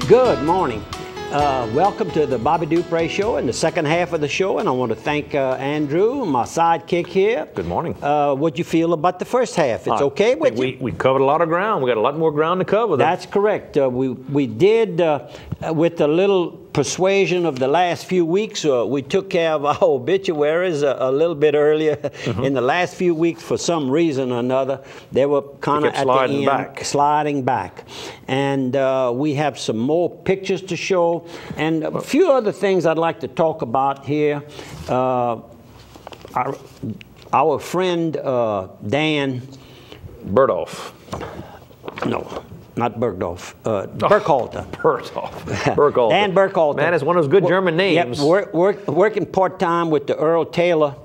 Good morning. Welcome to the Bobby Dupre Show and the second half of the show. And I want to thank Andrew, my sidekick here. Good morning. What'd you feel about the first half? It's okay with you? We covered a lot of ground. We got a lot more ground to cover. That's correct. We did, with a little persuasion of the last few weeks, we took care of our obituaries a little bit earlier. In the last few weeks, for some reason or another, they were kind of at the end, sliding back. And we have some more pictures to show and a few other things I'd like to talk about here. Our friend Dan Bergdorf. No. Not Bergdorf, Burkhalter. Burkhalter. Dan Burkhalter. Man, it's one of those good German names. Yep, working part-time with the Earl Taylor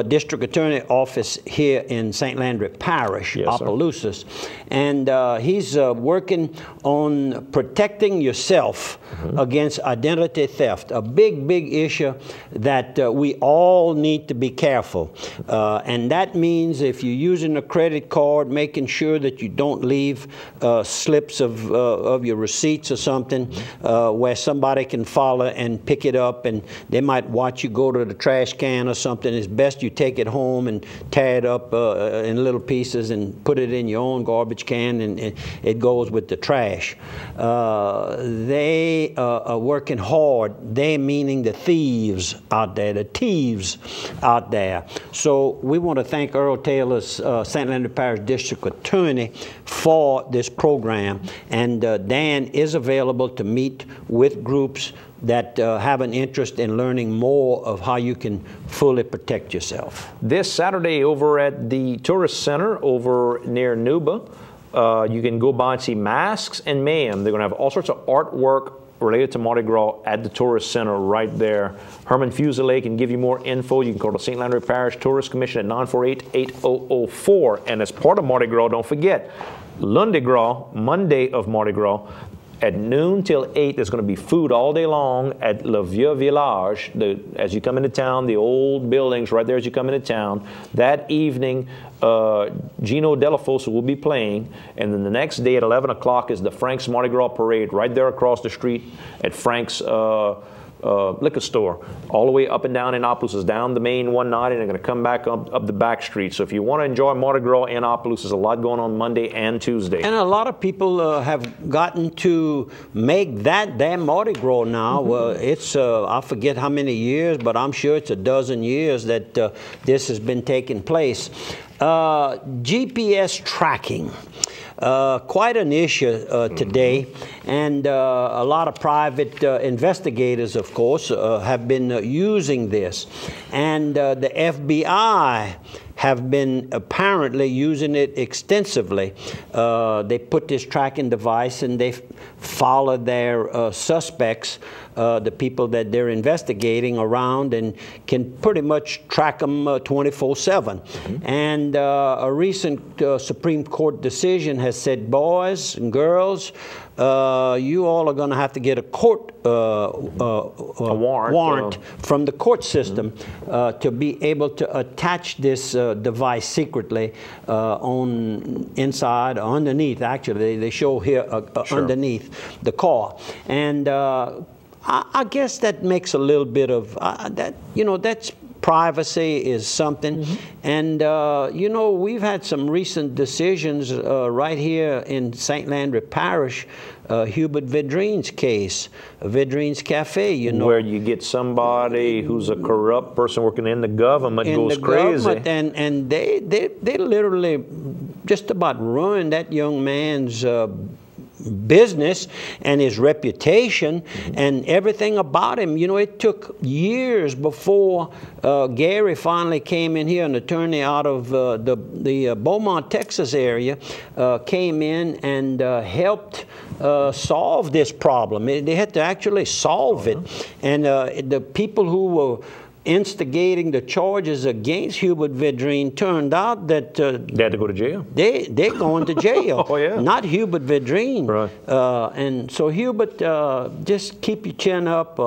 District Attorney Office here in St. Landry Parish, Opelousas. And he's working on protecting yourself against identity theft, a big, big issue that we all need to be careful. And that means if you're using a credit card, making sure that you don't leave slips of your receipts or something where somebody can follow and pick it up, and they might watch you go to the trash can or something. It's best you take it home and tear it up in little pieces and put it in your own garbage can, and it goes with the trash. They are working hard. They meaning the thieves out there, the thieves out there. So we want to thank Earl Taylor's St. Landry Parish District Attorney for this program. And Dan is available to meet with groups that have an interest in learning more of how you can fully protect yourself. This Saturday over at the Tourist Center over near Nuba, you can go by and see masks and mayhem. They're going to have all sorts of artwork related to Mardi Gras at the Tourist Center right there. Herman Fuselier can give you more info. You can call the St. Landry Parish Tourist Commission at 948-8004. And as part of Mardi Gras, don't forget, Lundi Gras, Monday of Mardi Gras, at noon till 8, there's going to be food all day long at Le Vieux Village. As you come into town, the old buildings right there as you come into town. That evening, Gino Delafosa will be playing. And then the next day at 11 o'clock is the Frank's Mardi Gras Parade right there across the street at Frank's liquor store, all the way up and down in Opelousas, down the main 190, and they're going to come back up the back street. So if you want to enjoy Mardi Gras in Opelousas, there's a lot going on Monday and Tuesday. And a lot of people have gotten to make that their Mardi Gras now. It's, I forget how many years, but I'm sure it's a dozen years that this has been taking place. GPS tracking. Quite an issue today, and a lot of private investigators, of course, have been using this, and the FBI have been apparently using it extensively. They put this tracking device and they follow their suspects, the people that they're investigating around, and can pretty much track them 24/7. And a recent Supreme Court decision has said, boys and girls, you all are going to have to get a court warrant from the court system to be able to attach this device secretly on inside or underneath. Actually, they show here underneath the car. And I guess that makes a little bit of that. You know, that's privacy is something. And you know, we've had some recent decisions right here in St. Landry Parish. Hubert Vidrine's case, Vidrine's Cafe, you know. Where you get somebody who's a corrupt person working in the government goes crazy. And they literally just about ruined that young man's business and his reputation and everything about him. You know, it took years before Gary finally came in here, an attorney out of the Beaumont, Texas area, came in and helped solve this problem. They had to actually solve it. And the people who were instigating the charges against Hubert Vidrine, turned out that they had to go to jail. They're going to jail. Oh, yeah. Not Hubert Vidrine. Right. And so Hubert, just keep your chin up.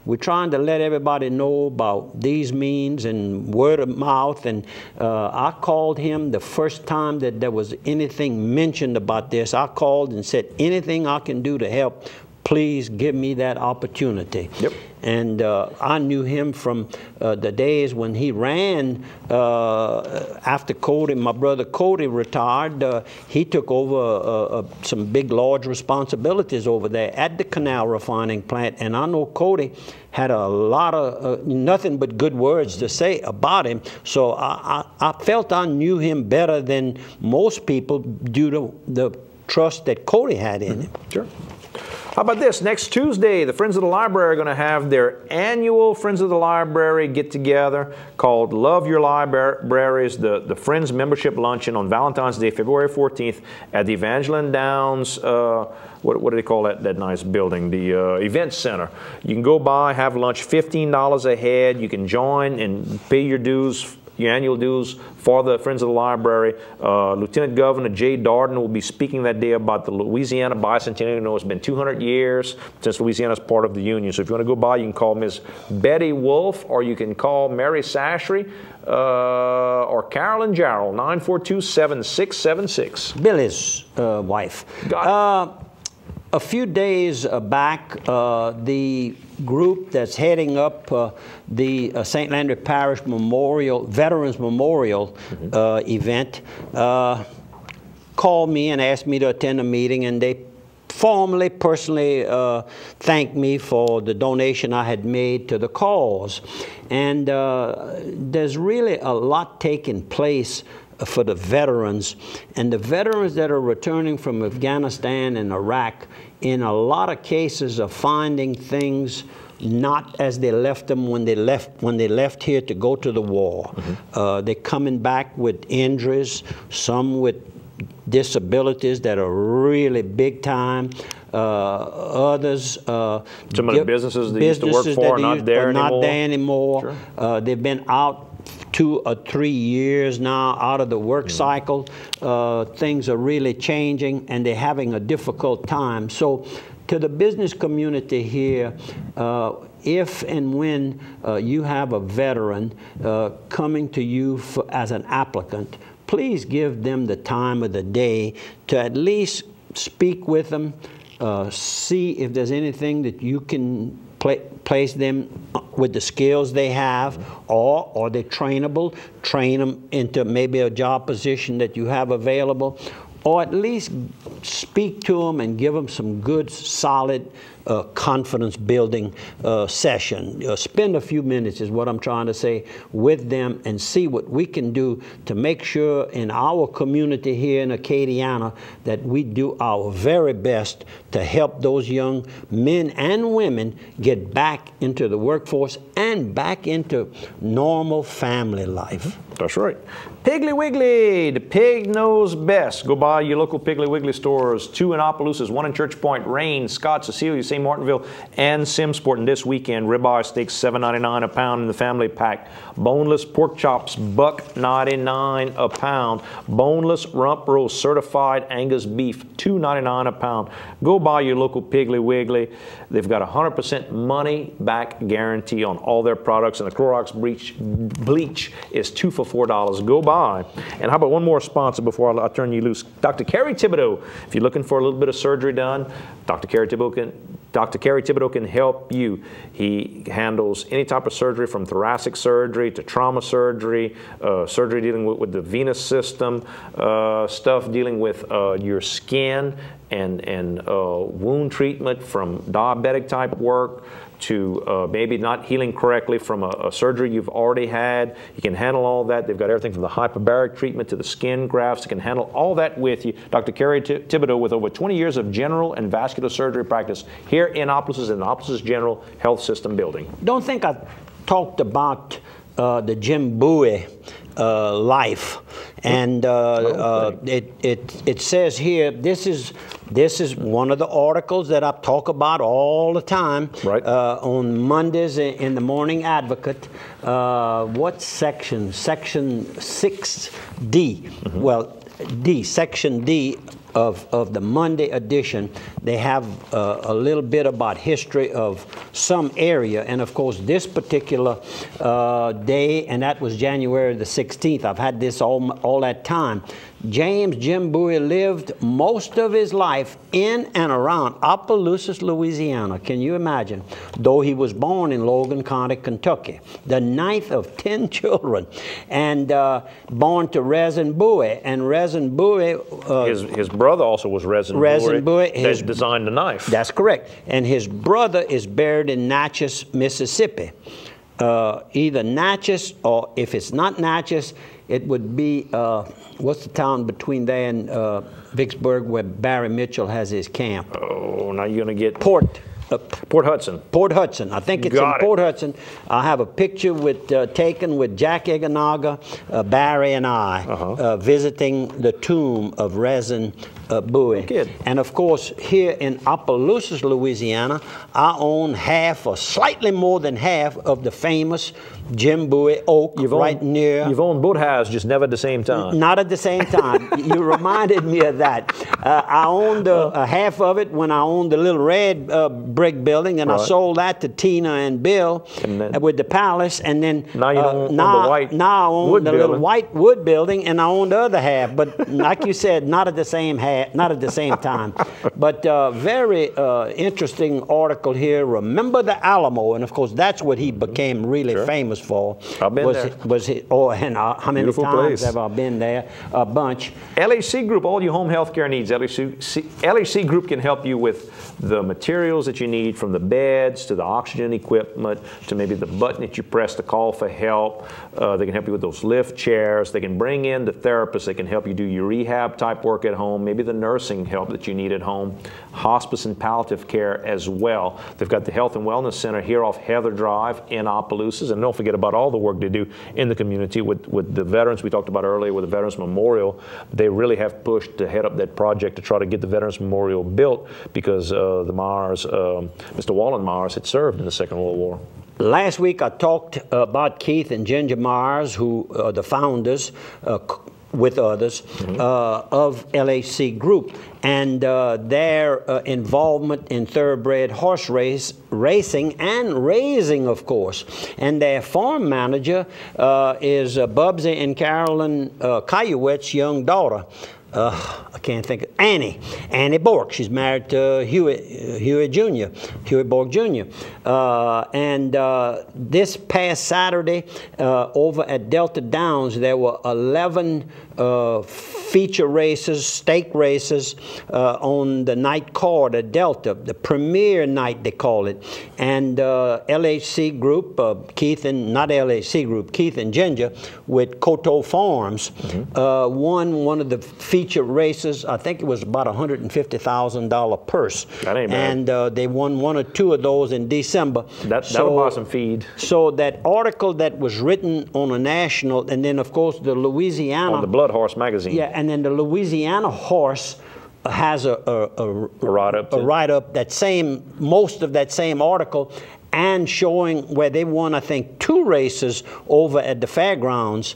We're trying to let everybody know about these means and word of mouth. And I called him the first time that there was anything mentioned about this. I called and said, anything I can do to help, please give me that opportunity. Yep. And I knew him from the days when he ran after Cody, my brother Cody retired. He took over some big, large responsibilities over there at the canal refining plant. And I know Cody had a lot of, nothing but good words to say about him. So I felt I knew him better than most people due to the trust that Cody had in him. Sure. How about this? Next Tuesday, the Friends of the Library are going to have their annual Friends of the Library get-together called Love Your Libraries, the Friends Membership Luncheon on Valentine's Day, February 14th at the Evangeline Downs, what do they call that nice building? The Event Center. You can go by, have lunch, $15 a head. You can join and pay your dues, your annual dues for the Friends of the Library. Lieutenant Governor Jay Darden will be speaking that day about the Louisiana Bicentennial. You know, it's been 200 years since Louisiana is part of the Union. So if you want to go by, you can call Ms. Betty Wolf, or you can call Mary Sashry or Carolyn Jarrell, 942-7676. Billy's wife. Got it. A few days back, the group that's heading up the St. Landry Parish Veterans Memorial event called me and asked me to attend a meeting, and they formally, personally thanked me for the donation I had made to the cause. And there's really a lot taking place for the veterans, and the veterans that are returning from Afghanistan and Iraq, in a lot of cases, are finding things not as they left them when they left here to go to the war. They're coming back with injuries, some with disabilities that are really big time. Others, some of the businesses they used to work for are not there anymore. Sure. They've been out 2 or 3 years now out of the work cycle. Things are really changing, and they're having a difficult time. So to the business community here, if and when you have a veteran coming to you as an applicant, please give them the time of the day to at least speak with them, see if there's anything that you can place them with the skills they have, or they're trainable, train them into maybe a job position that you have available, or at least speak to them and give them some good, solid, confidence building session. Spend a few minutes, is what I'm trying to say, with them, and see what we can do to make sure in our community here in Acadiana that we do our very best to help those young men and women get back into the workforce and back into normal family life. That's right. Piggly Wiggly, the pig knows best. Go by your local Piggly Wiggly stores, 2 in Opelousas, 1 in Church Point, Rain, Scott, Cecilia, St. Martinville, and Simsport. And this weekend, ribeye steaks $7.99 a pound in the family pack. Boneless pork chops, $1.99 a pound. Boneless rump roast, certified Angus beef, $2.99 a pound. Go by your local Piggly Wiggly. They've got a 100% money back guarantee on all their products, and the Clorox bleach is 2 for $4. Go by. And how about one more sponsor before I turn you loose? Dr. Kerry Thibodeau. If you're looking for a little bit of surgery done, Dr. Kerry Thibodeau can help you. He handles any type of surgery, from thoracic surgery to trauma surgery, surgery dealing with the venous system, stuff dealing with your skin and wound treatment, from diabetic type work to maybe not healing correctly from a surgery you've already had. You can handle all that. They've got everything from the hyperbaric treatment to the skin grafts. They can handle all that with you. Dr. Kerry Thibodeau, with over 20 years of general and vascular surgery practice here in Opelousas, in the Opelousas General Health System building. Don't think I talked about the Jim Bowie life, and it says here, this is one of the articles that I talk about all the time, right, on Mondays in the Morning Advocate. What section? Section 6D. Well, Section D of the Monday edition. They have a little bit about history of some area, and of course this particular day, and that was January the 16th. I've had this all that time. James Jim Bowie lived most of his life in and around Opelousas, Louisiana. Can you imagine? Though he was born in Logan County, Kentucky, the 9th of 10 children, and born to Resin Bowie. And Resin Bowie... his brother also was Resin Bowie that designed the knife. That's correct. And his brother is buried in Natchez, Mississippi. Either Natchez, or if it's not Natchez, it would be, what's the town between there and Vicksburg where Barry Mitchell has his camp? Oh, now you're going to get... Port Hudson. Port Hudson. I think it's in Port Hudson. I have a picture taken with Jack Eganaga, Barry, and I visiting the tomb of Resin Bowie. And of course, here in Opelousas, Louisiana, I own half or slightly more than half of the famous Jim Bowie Oak right near. You've owned both halves, just never at the same time. Not at the same time. You reminded me of that. I owned half of it when I owned the little red brick building, and I sold that to Tina and Bill with the palace, and then now you don't own the white now I own the little building. white wood building, and I own the other half. But like you said, not at the same not at the same time. But very interesting article here. Remember the Alamo, and of course that's what he became really famous for. I've been there. And how many times have I been there? A bunch. LHC Group, all your home health care needs. LHC Group can help you with the materials that you need, from the beds to the oxygen equipment to maybe the button that you press to call for help. They can help you with those lift chairs. They can bring in the therapists. They can help you do your rehab type work at home, maybe the nursing help that you need at home, hospice and palliative care as well. They've got the Health and Wellness Center here off Heather Drive in Opelousas, and don't forget about all the work they do in the community with the veterans we talked about earlier with the Veterans Memorial. They really have pushed to head up that project to try to get the Veterans Memorial built, because the Myers, Mr. Wallen Myers, had served in the Second World War. Last week I talked about Keith and Ginger Myers, who are the founders, with others, of LHC Group, and their involvement in thoroughbred horse racing and raising, of course. And their farm manager is Bubsy and Carolyn Caillouette's young daughter. I can't think of Annie Bork. She's married to Huey Bork Jr. This past Saturday, over at Delta Downs, there were 11 feature races, stake races on the night card at Delta, the premier night they call it. And LHC Group, Keith and Ginger with Coteau Farms won one of the feature races. I think it was about $150,000 purse. That ain't bad. And they won one or two of those in December. That'll buy some feed. So that article that was written on a national, and then of course the Louisiana. On the Blood Horse magazine. Yeah, and then the Louisiana Horse has a write-up that most of that same article, and showing where they won, I think, 2 races over at the fairgrounds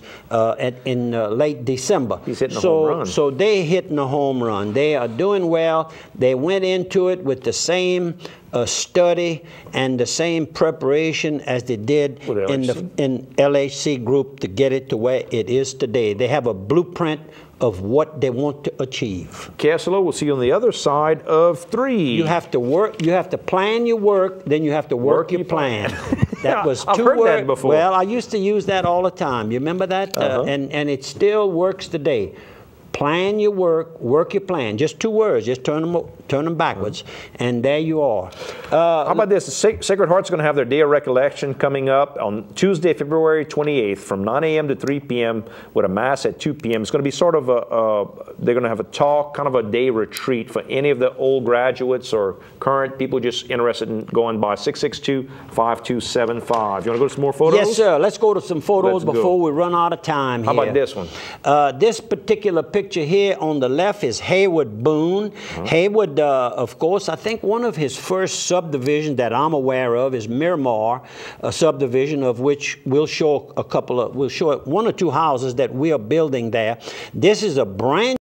in late December. He's hitting a home run. So they're hitting a home run. They are doing well. They went into it with the same study and the same preparation as they did in LHC Group to get it to where it is today. They have a blueprint of what they want to achieve. Castillo, we'll see you on the other side of 3. You have to work, you have to plan your work, then you have to work your plan. That was 2 I've heard that before. Well, I used to use that all the time. You remember that? And it still works today. Plan your work, work your plan. Just 2 words. Just turn them backwards, and there you are. How about this? Sacred Heart's going to have their Day of Recollection coming up on Tuesday, February 28th from 9 a.m. to 3 p.m. with a Mass at 2 p.m. It's going to be sort of they're going to have a talk, kind of a day retreat for any of the old graduates or current people just interested in going by. 662-5275. You want to go to some more photos? Yes, sir. Let's go to some photos before we run out of time here. How about this one? This particular picture here on the left is Haywood Boone. Haywood, of course, I think one of his first subdivisions that I'm aware of is Miramar, a subdivision of which we'll show 1 or 2 houses that we are building there. This is a brand